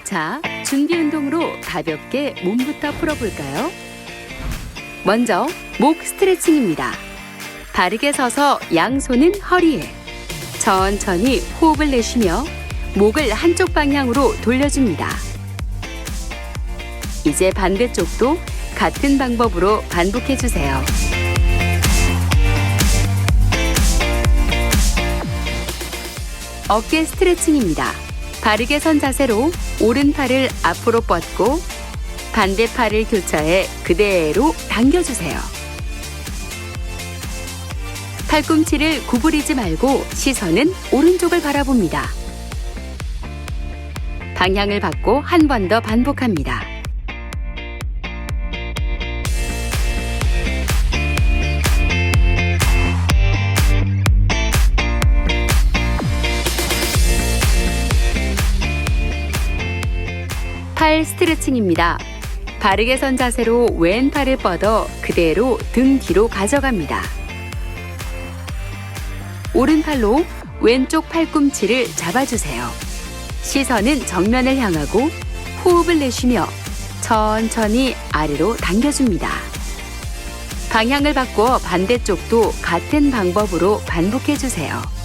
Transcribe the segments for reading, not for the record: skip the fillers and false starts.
자, 준비 운동으로 가볍게 몸부터 풀어볼까요? 먼저 목 스트레칭입니다. 바르게 서서 양손은 허리에 천천히 호흡을 내쉬며 목을 한쪽 방향으로 돌려줍니다. 이제 반대쪽도 같은 방법으로 반복해주세요. 어깨 스트레칭입니다. 바르게 선 자세로 오른팔을 앞으로 뻗고 반대팔을 교차해 그대로 당겨주세요. 팔꿈치를 구부리지 말고 시선은 오른쪽을 바라봅니다. 방향을 바꿔 한 번 더 반복합니다. 팔 스트레칭입니다. 바르게 선 자세로 왼팔을 뻗어 그대로 등 뒤로 가져갑니다. 오른팔로 왼쪽 팔꿈치를 잡아주세요. 시선은 정면을 향하고 호흡을 내쉬며 천천히 아래로 당겨줍니다. 방향을 바꿔 반대쪽도 같은 방법으로 반복해주세요.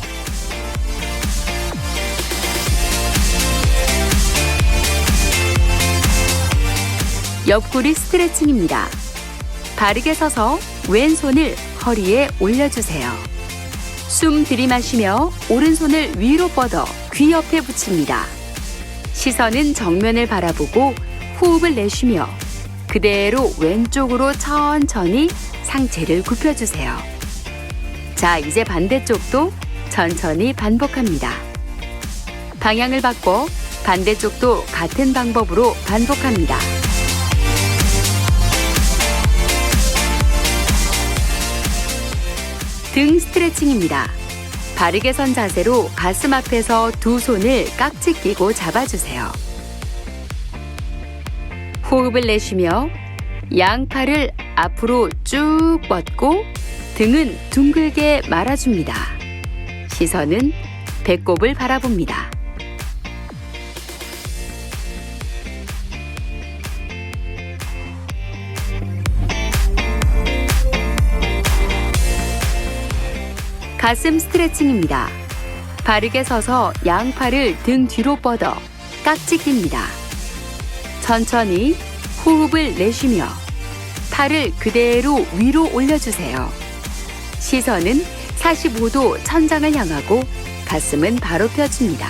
옆구리 스트레칭입니다. 바르게 서서 왼손을 허리에 올려주세요. 숨 들이마시며 오른손을 위로 뻗어 귀 옆에 붙입니다. 시선은 정면을 바라보고 호흡을 내쉬며 그대로 왼쪽으로 천천히 상체를 굽혀주세요. 자, 이제 반대쪽도 천천히 반복합니다. 방향을 바꿔 반대쪽도 같은 방법으로 반복합니다. 등 스트레칭입니다. 바르게 선 자세로 가슴 앞에서 두 손을 깍지 끼고 잡아주세요. 호흡을 내쉬며 양팔을 앞으로 쭉 뻗고 등은 둥글게 말아줍니다. 시선은 배꼽을 바라봅니다. 가슴 스트레칭입니다. 바르게 서서 양팔을 등 뒤로 뻗어 깍지 낍니다. 천천히 호흡을 내쉬며 팔을 그대로 위로 올려주세요. 시선은 45도 천장을 향하고 가슴은 바로 펴집니다.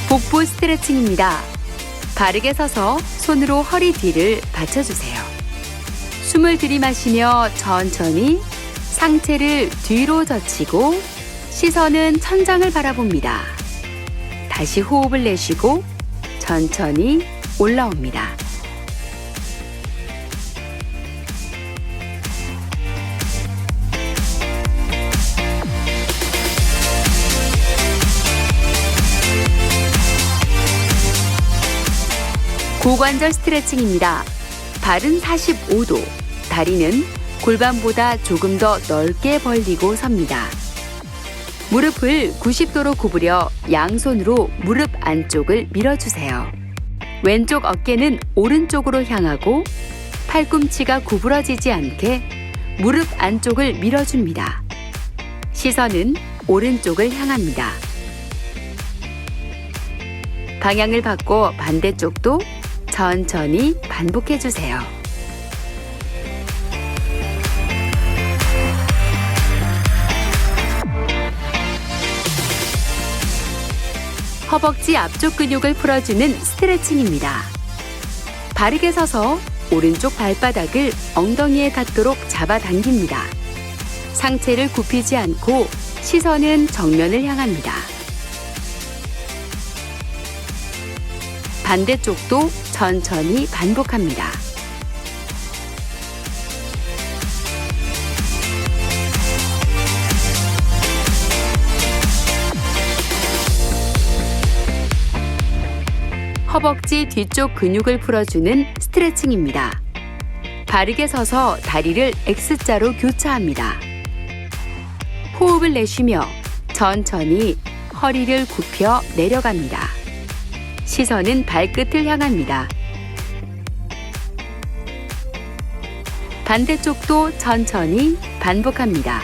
복부 스트레칭입니다. 바르게 서서 손으로 허리 뒤를 받쳐주세요. 숨을 들이마시며 천천히 상체를 뒤로 젖히고 시선은 천장을 바라봅니다. 다시 호흡을 내쉬고 천천히 올라옵니다. 고관절 스트레칭입니다. 발은 45도, 다리는 골반보다 조금 더 넓게 벌리고 섭니다. 무릎을 90도로 구부려 양손으로 무릎 안쪽을 밀어주세요. 왼쪽 어깨는 오른쪽으로 향하고 팔꿈치가 구부러지지 않게 무릎 안쪽을 밀어줍니다. 시선은 오른쪽을 향합니다. 방향을 바꿔 반대쪽도 천천히 반복해주세요. 허벅지 앞쪽 근육을 풀어주는 스트레칭입니다. 바르게 서서 오른쪽 발바닥을 엉덩이에 닿도록 잡아당깁니다. 상체를 굽히지 않고 시선은 정면을 향합니다. 반대쪽도 천천히 반복합니다. 허벅지 뒤쪽 근육을 풀어주는 스트레칭입니다. 바르게 서서 다리를 X자로 교차합니다. 호흡을 내쉬며 천천히 허리를 굽혀 내려갑니다. 시선은 발끝을 향합니다. 반대쪽도 천천히 반복합니다.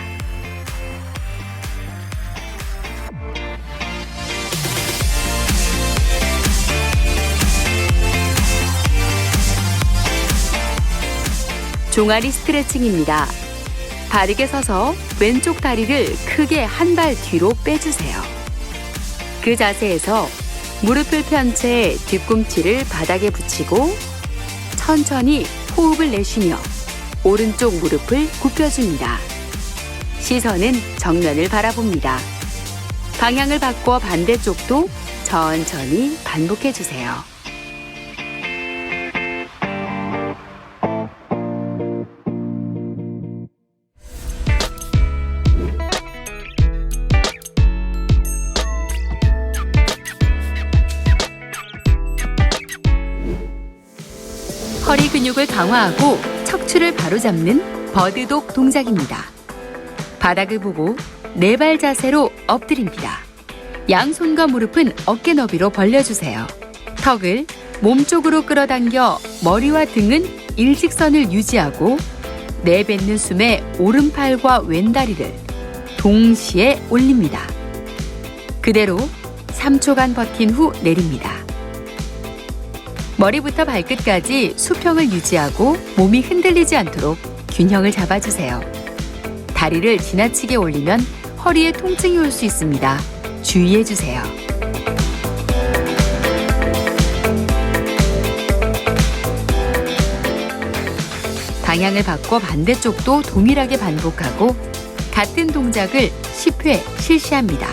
종아리 스트레칭입니다. 바르게 서서 왼쪽 다리를 크게 한 발 뒤로 빼주세요. 그 자세에서 무릎을 편 채 뒤꿈치를 바닥에 붙이고 천천히 호흡을 내쉬며 오른쪽 무릎을 굽혀줍니다. 시선은 정면을 바라봅니다. 방향을 바꿔 반대쪽도 천천히 반복해주세요. 허리 근육을 강화하고 척추를 바로잡는 버드독 동작입니다. 바닥을 보고 네 발 자세로 엎드립니다. 양손과 무릎은 어깨 너비로 벌려주세요. 턱을 몸쪽으로 끌어당겨 머리와 등은 일직선을 유지하고 내뱉는 숨에 오른팔과 왼다리를 동시에 올립니다. 그대로 3초간 버틴 후 내립니다. 머리부터 발끝까지 수평을 유지하고 몸이 흔들리지 않도록 균형을 잡아주세요. 다리를 지나치게 올리면 허리에 통증이 올 수 있습니다. 주의해주세요. 방향을 바꿔 반대쪽도 동일하게 반복하고 같은 동작을 10회 실시합니다.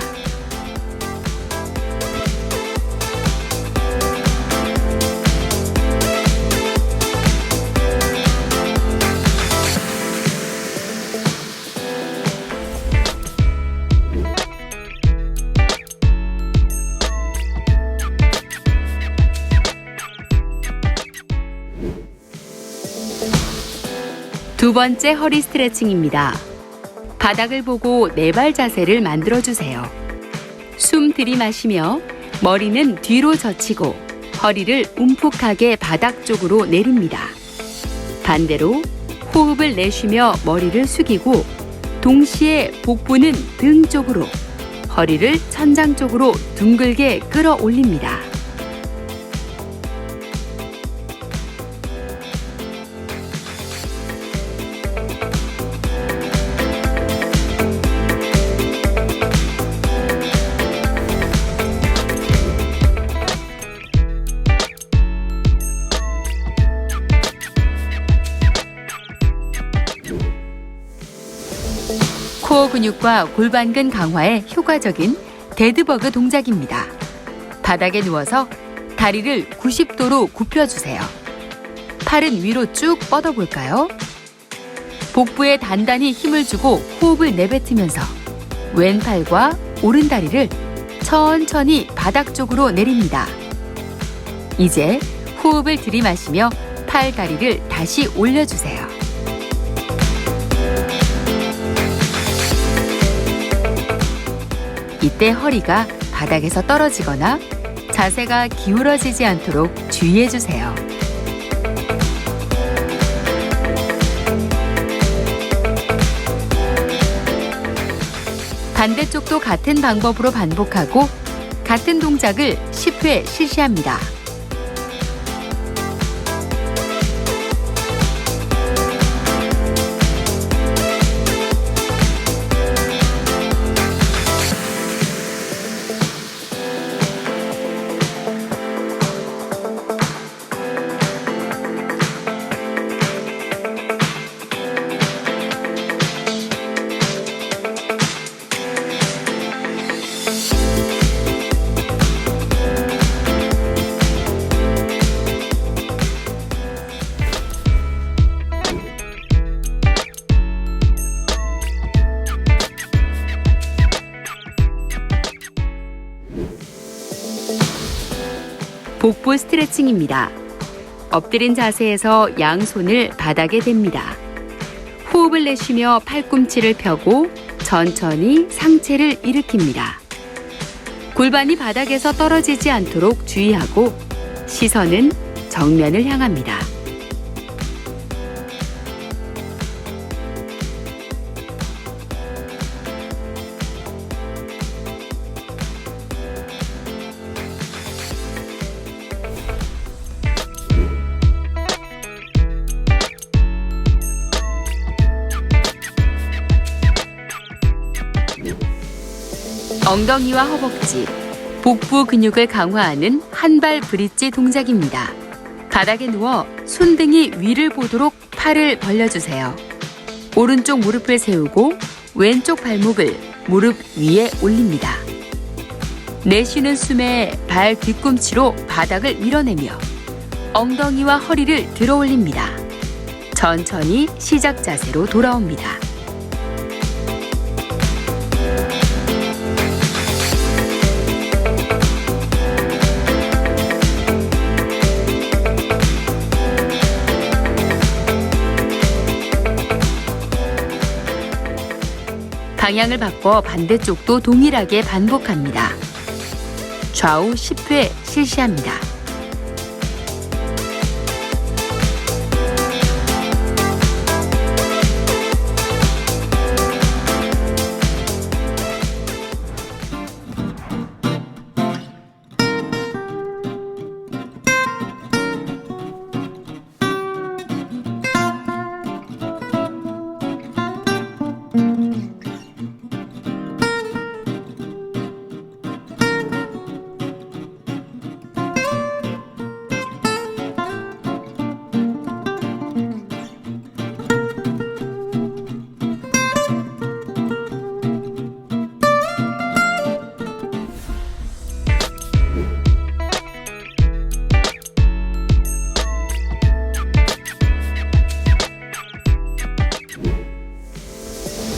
두 번째 허리 스트레칭입니다. 바닥을 보고 네 발 자세를 만들어주세요. 숨 들이마시며 머리는 뒤로 젖히고 허리를 움푹하게 바닥 쪽으로 내립니다. 반대로 호흡을 내쉬며 머리를 숙이고 동시에 복부는 등 쪽으로, 허리를 천장 쪽으로 둥글게 끌어올립니다. 코어 근육과 골반근 강화에 효과적인 데드버그 동작입니다. 바닥에 누워서 다리를 90도로 굽혀주세요. 팔은 위로 쭉 뻗어볼까요? 복부에 단단히 힘을 주고 호흡을 내뱉으면서 왼팔과 오른다리를 천천히 바닥 쪽으로 내립니다. 이제 호흡을 들이마시며 팔, 다리를 다시 올려주세요. 이때 허리가 바닥에서 떨어지거나 자세가 기울어지지 않도록 주의해주세요. 반대쪽도 같은 방법으로 반복하고 같은 동작을 10회 실시합니다. 복부 스트레칭입니다. 엎드린 자세에서 양손을 바닥에 댑니다. 호흡을 내쉬며 팔꿈치를 펴고 천천히 상체를 일으킵니다. 골반이 바닥에서 떨어지지 않도록 주의하고 시선은 정면을 향합니다. 엉덩이와 허벅지, 복부 근육을 강화하는 한발 브릿지 동작입니다. 바닥에 누워 손등이 위를 보도록 팔을 벌려주세요. 오른쪽 무릎을 세우고 왼쪽 발목을 무릎 위에 올립니다. 내쉬는 숨에 발 뒤꿈치로 바닥을 밀어내며 엉덩이와 허리를 들어 올립니다. 천천히 시작 자세로 돌아옵니다. 방향을 바꿔 반대쪽도 동일하게 반복합니다. 좌우 10회 실시합니다.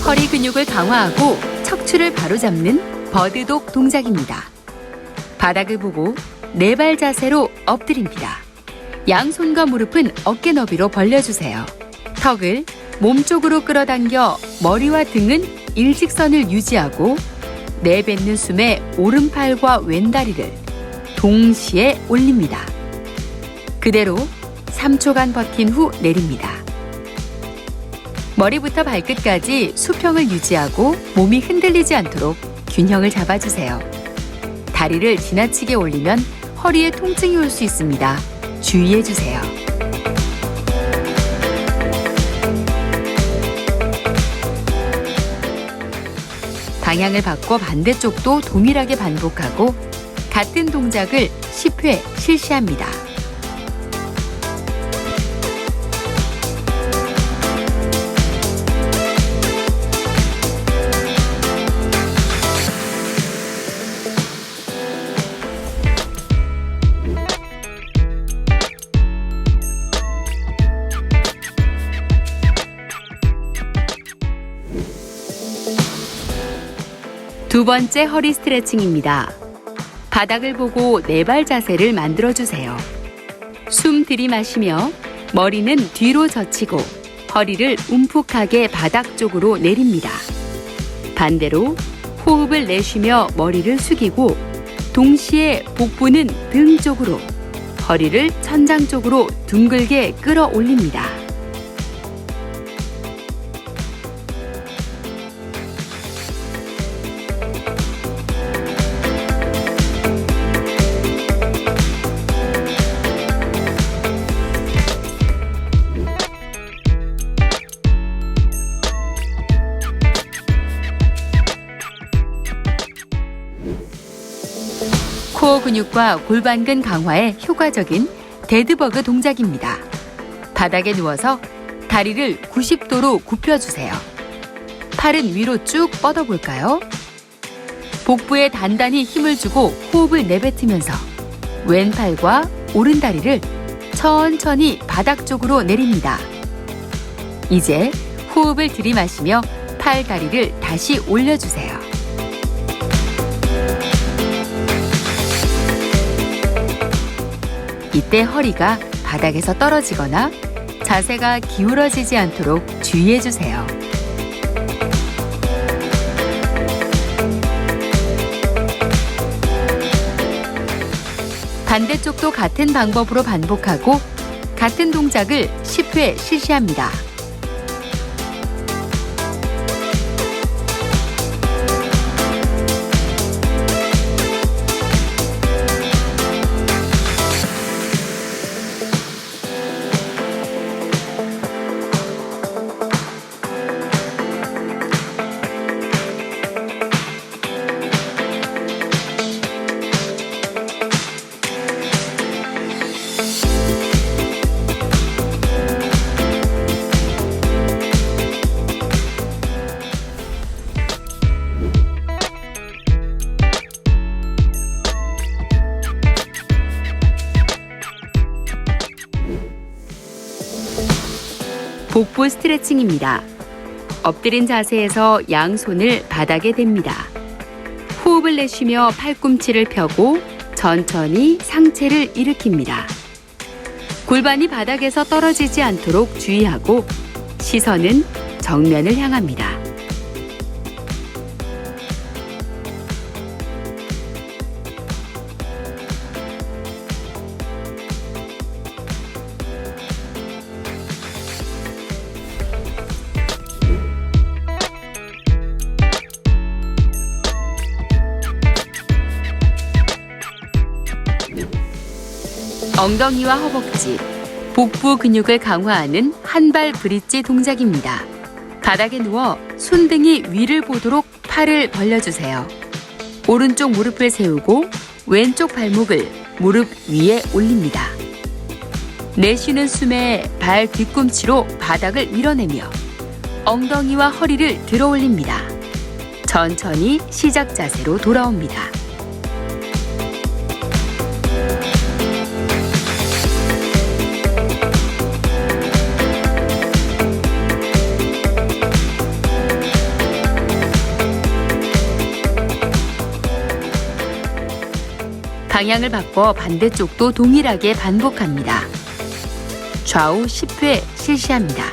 허리 근육을 강화하고 척추를 바로잡는 버드독 동작입니다. 바닥을 보고 네 발 자세로 엎드립니다. 양손과 무릎은 어깨 너비로 벌려주세요. 턱을 몸쪽으로 끌어당겨 머리와 등은 일직선을 유지하고 내뱉는 숨에 오른팔과 왼다리를 동시에 올립니다. 그대로 3초간 버틴 후 내립니다. 머리부터 발끝까지 수평을 유지하고 몸이 흔들리지 않도록 균형을 잡아주세요. 다리를 지나치게 올리면 허리에 통증이 올 수 있습니다. 주의해주세요. 방향을 바꿔 반대쪽도 동일하게 반복하고 같은 동작을 10회 실시합니다. 두 번째 허리 스트레칭입니다. 바닥을 보고 네 발 자세를 만들어주세요. 숨 들이마시며 머리는 뒤로 젖히고 허리를 움푹하게 바닥 쪽으로 내립니다. 반대로 호흡을 내쉬며 머리를 숙이고 동시에 복부는 등 쪽으로, 허리를 천장 쪽으로 둥글게 끌어올립니다. 코어 근육과 골반근 강화에 효과적인 데드버그 동작입니다. 바닥에 누워서 다리를 90도로 굽혀주세요. 팔은 위로 쭉 뻗어볼까요? 복부에 단단히 힘을 주고 호흡을 내뱉으면서 왼팔과 오른다리를 천천히 바닥 쪽으로 내립니다. 이제 호흡을 들이마시며 팔, 다리를 다시 올려주세요. 이때 허리가 바닥에서 떨어지거나 자세가 기울어지지 않도록 주의해주세요. 반대쪽도 같은 방법으로 반복하고 같은 동작을 10회 실시합니다. 복부 스트레칭입니다. 엎드린 자세에서 양손을 바닥에 댑니다. 호흡을 내쉬며 팔꿈치를 펴고 천천히 상체를 일으킵니다. 골반이 바닥에서 떨어지지 않도록 주의하고 시선은 정면을 향합니다. 엉덩이와 허벅지, 복부 근육을 강화하는 한발 브릿지 동작입니다. 바닥에 누워 손등이 위를 보도록 팔을 벌려주세요. 오른쪽 무릎을 세우고 왼쪽 발목을 무릎 위에 올립니다. 내쉬는 숨에 발 뒤꿈치로 바닥을 밀어내며 엉덩이와 허리를 들어 올립니다. 천천히 시작 자세로 돌아옵니다. 방향을 바꿔 반대쪽도 동일하게 반복합니다. 좌우 10회 실시합니다.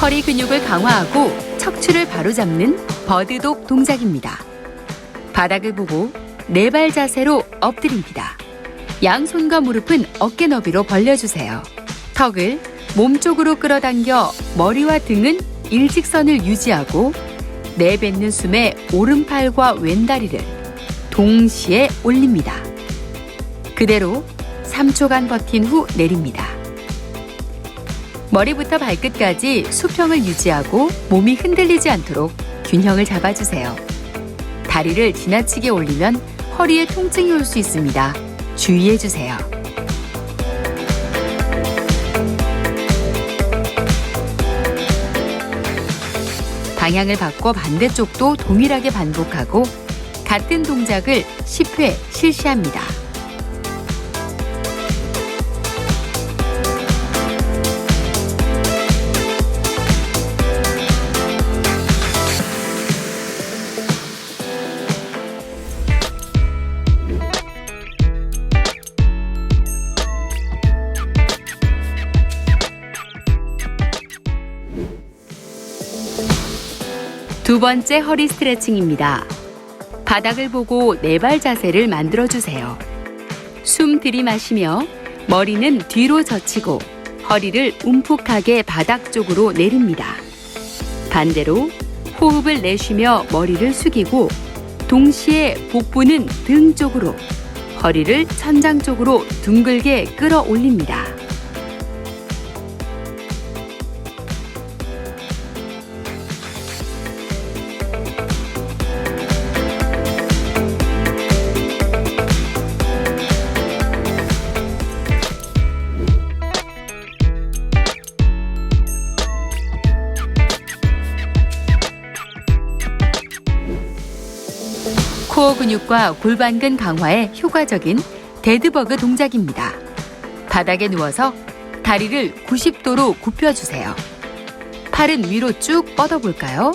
허리 근육을 강화하고 척추를 바로잡는 버드독 동작입니다. 바닥을 보고 네 발 자세로 엎드립니다. 양손과 무릎은 어깨 너비로 벌려주세요. 턱을 몸쪽으로 끌어당겨 머리와 등은 일직선을 유지하고 내뱉는 숨에 오른팔과 왼다리를 동시에 올립니다. 그대로 3초간 버틴 후 내립니다. 머리부터 발끝까지 수평을 유지하고 몸이 흔들리지 않도록 균형을 잡아주세요. 다리를 지나치게 올리면 허리에 통증이 올 수 있습니다. 주의해주세요. 방향을 바꿔 반대쪽도 동일하게 반복하고 같은 동작을 10회 실시합니다. 두 번째 허리 스트레칭입니다. 바닥을 보고 네 발 자세를 만들어주세요. 숨 들이마시며 머리는 뒤로 젖히고 허리를 움푹하게 바닥 쪽으로 내립니다. 반대로 호흡을 내쉬며 머리를 숙이고 동시에 복부는 등 쪽으로, 허리를 천장 쪽으로 둥글게 끌어올립니다. 근육과 골반근 강화에 효과적인 데드버그 동작입니다. 바닥에 누워서 다리를 90도로 굽혀주세요. 팔은 위로 쭉 뻗어볼까요?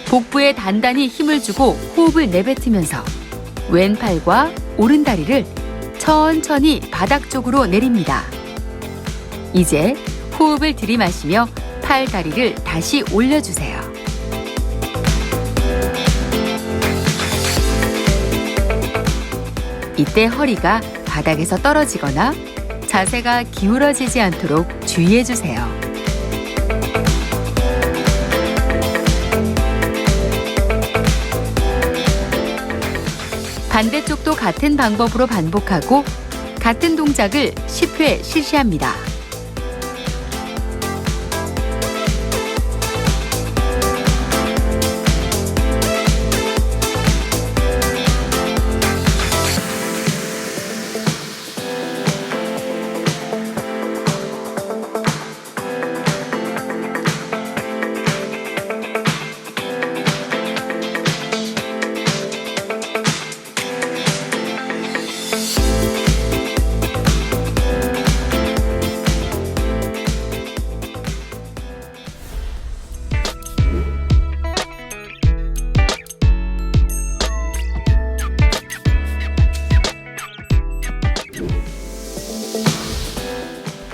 복부에 단단히 힘을 주고 호흡을 내뱉으면서 왼팔과 오른다리를 천천히 바닥 쪽으로 내립니다. 이제 호흡을 들이마시며 팔 다리를 다시 올려주세요. 이때 허리가 바닥에서 떨어지거나 자세가 기울어지지 않도록 주의해주세요. 반대쪽도 같은 방법으로 반복하고 같은 동작을 10회 실시합니다.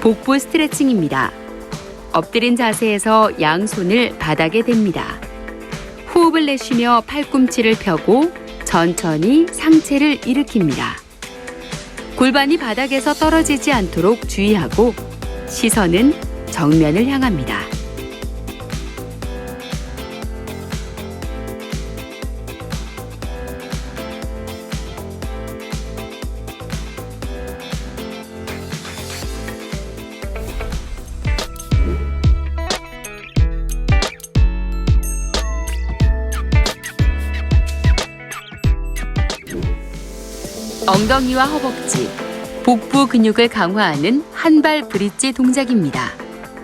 복부 스트레칭입니다. 엎드린 자세에서 양손을 바닥에 댑니다. 호흡을 내쉬며 팔꿈치를 펴고 천천히 상체를 일으킵니다. 골반이 바닥에서 떨어지지 않도록 주의하고 시선은 정면을 향합니다. 엉덩이와 허벅지, 복부 근육을 강화하는 한발 브릿지 동작입니다.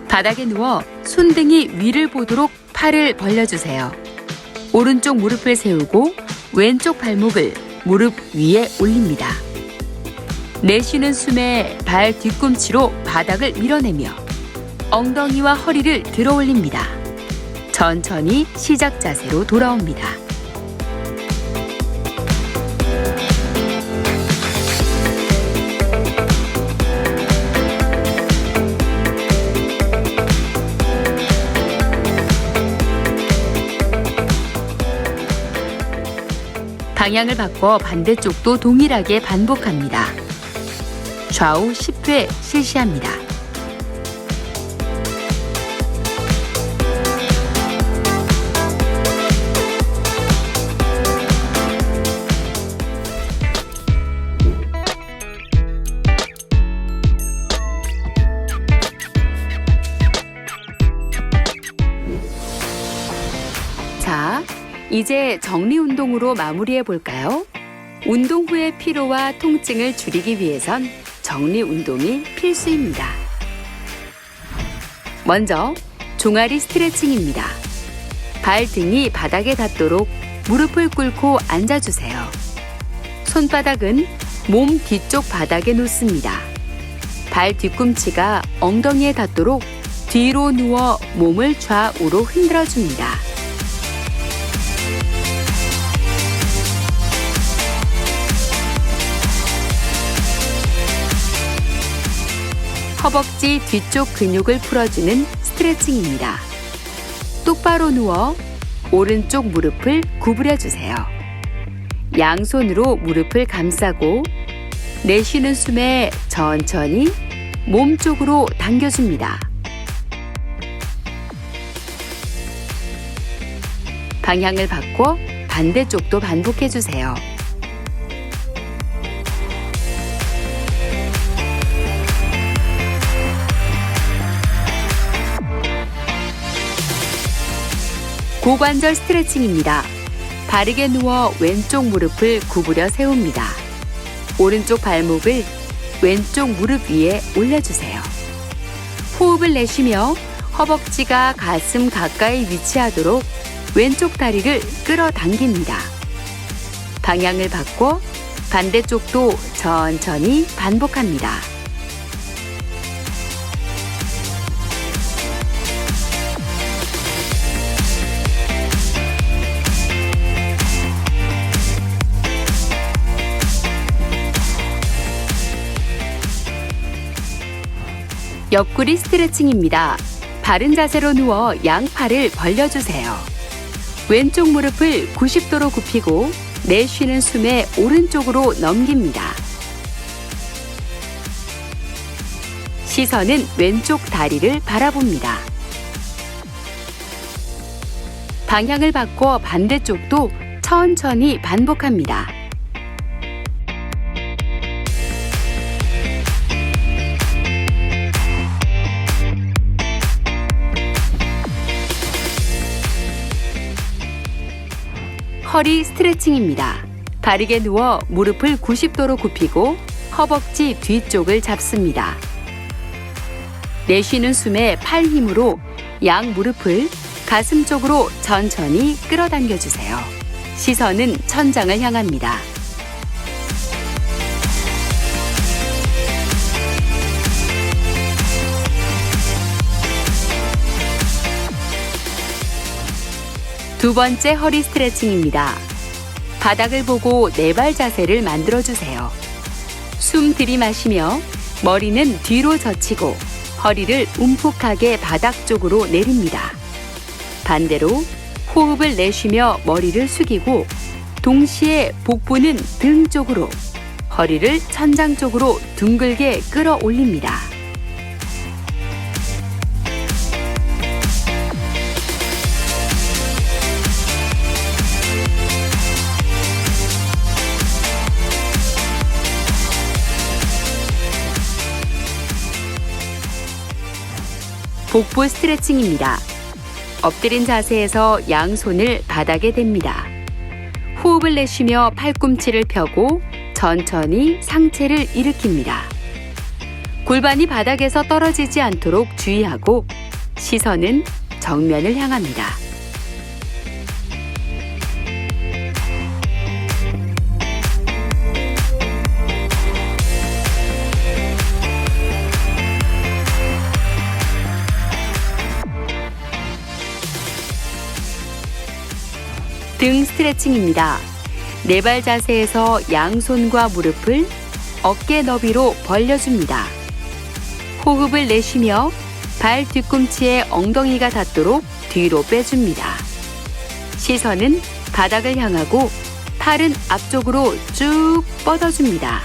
바닥에 누워 손등이 위를 보도록 팔을 벌려주세요. 오른쪽 무릎을 세우고 왼쪽 발목을 무릎 위에 올립니다. 내쉬는 숨에 발 뒤꿈치로 바닥을 밀어내며 엉덩이와 허리를 들어 올립니다. 천천히 시작 자세로 돌아옵니다. 방향을 바꿔 반대쪽도 동일하게 반복합니다. 좌우 10회 실시합니다. 자, 이제 정리 운동으로 마무리해 볼까요? 운동 후의 피로와 통증을 줄이기 위해선 정리 운동이 필수입니다. 먼저 종아리 스트레칭입니다. 발등이 바닥에 닿도록 무릎을 꿇고 앉아주세요. 손바닥은 몸 뒤쪽 바닥에 놓습니다. 발 뒤꿈치가 엉덩이에 닿도록 뒤로 누워 몸을 좌우로 흔들어줍니다. 허벅지 뒤쪽 근육을 풀어주는 스트레칭입니다. 똑바로 누워 오른쪽 무릎을 구부려 주세요. 양손으로 무릎을 감싸고 내쉬는 숨에 천천히 몸 쪽으로 당겨줍니다. 방향을 바꿔 반대쪽도 반복해 주세요. 고관절 스트레칭입니다. 바르게 누워 왼쪽 무릎을 구부려 세웁니다. 오른쪽 발목을 왼쪽 무릎 위에 올려주세요. 호흡을 내쉬며 허벅지가 가슴 가까이 위치하도록 왼쪽 다리를 끌어당깁니다. 방향을 바꿔 반대쪽도 천천히 반복합니다. 옆구리 스트레칭입니다. 바른 자세로 누워 양팔을 벌려주세요. 왼쪽 무릎을 90도로 굽히고 내쉬는 숨에 오른쪽으로 넘깁니다. 시선은 왼쪽 다리를 바라봅니다. 방향을 바꿔 반대쪽도 천천히 반복합니다. 허리 스트레칭입니다. 바르게 누워 무릎을 90도로 굽히고 허벅지 뒤쪽을 잡습니다. 내쉬는 숨에 팔 힘으로 양 무릎을 가슴 쪽으로 천천히 끌어당겨 주세요. 시선은 천장을 향합니다. 두 번째 허리 스트레칭입니다. 바닥을 보고 네 발 자세를 만들어주세요. 숨 들이마시며 머리는 뒤로 젖히고 허리를 움푹하게 바닥 쪽으로 내립니다. 반대로 호흡을 내쉬며 머리를 숙이고 동시에 복부는 등 쪽으로, 허리를 천장 쪽으로 둥글게 끌어올립니다. 복부 스트레칭입니다. 엎드린 자세에서 양손을 바닥에 댑니다. 호흡을 내쉬며 팔꿈치를 펴고 천천히 상체를 일으킵니다. 골반이 바닥에서 떨어지지 않도록 주의하고 시선은 정면을 향합니다. 등 스트레칭입니다. 네 발 자세에서 양손과 무릎을 어깨 너비로 벌려줍니다. 호흡을 내쉬며 발 뒤꿈치에 엉덩이가 닿도록 뒤로 빼줍니다. 시선은 바닥을 향하고 팔은 앞쪽으로 쭉 뻗어줍니다.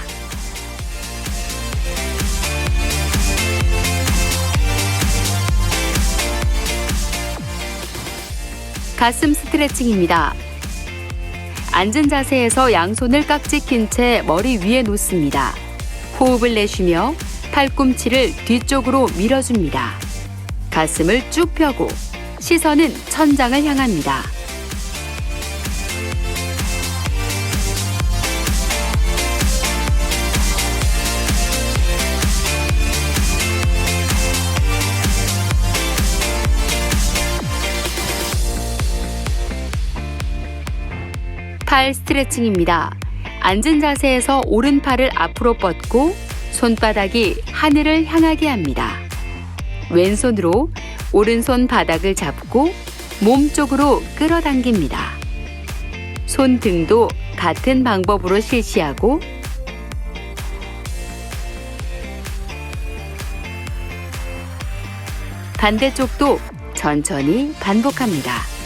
가슴 스트레칭입니다. 앉은 자세에서 양손을 깍지 낀 채 머리 위에 놓습니다. 호흡을 내쉬며 팔꿈치를 뒤쪽으로 밀어줍니다. 가슴을 쭉 펴고 시선은 천장을 향합니다. 팔 스트레칭입니다. 앉은 자세에서 오른팔을 앞으로 뻗고 손바닥이 하늘을 향하게 합니다. 왼손으로 오른손 바닥을 잡고 몸 쪽으로 끌어당깁니다. 손등도 같은 방법으로 실시하고 반대쪽도 천천히 반복합니다.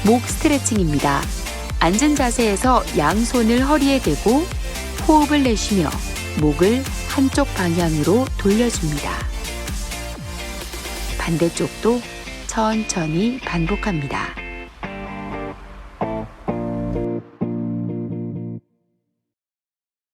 목 스트레칭입니다. 앉은 자세에서 양손을 허리에 대고 호흡을 내쉬며 목을 한쪽 방향으로 돌려줍니다. 반대쪽도 천천히 반복합니다.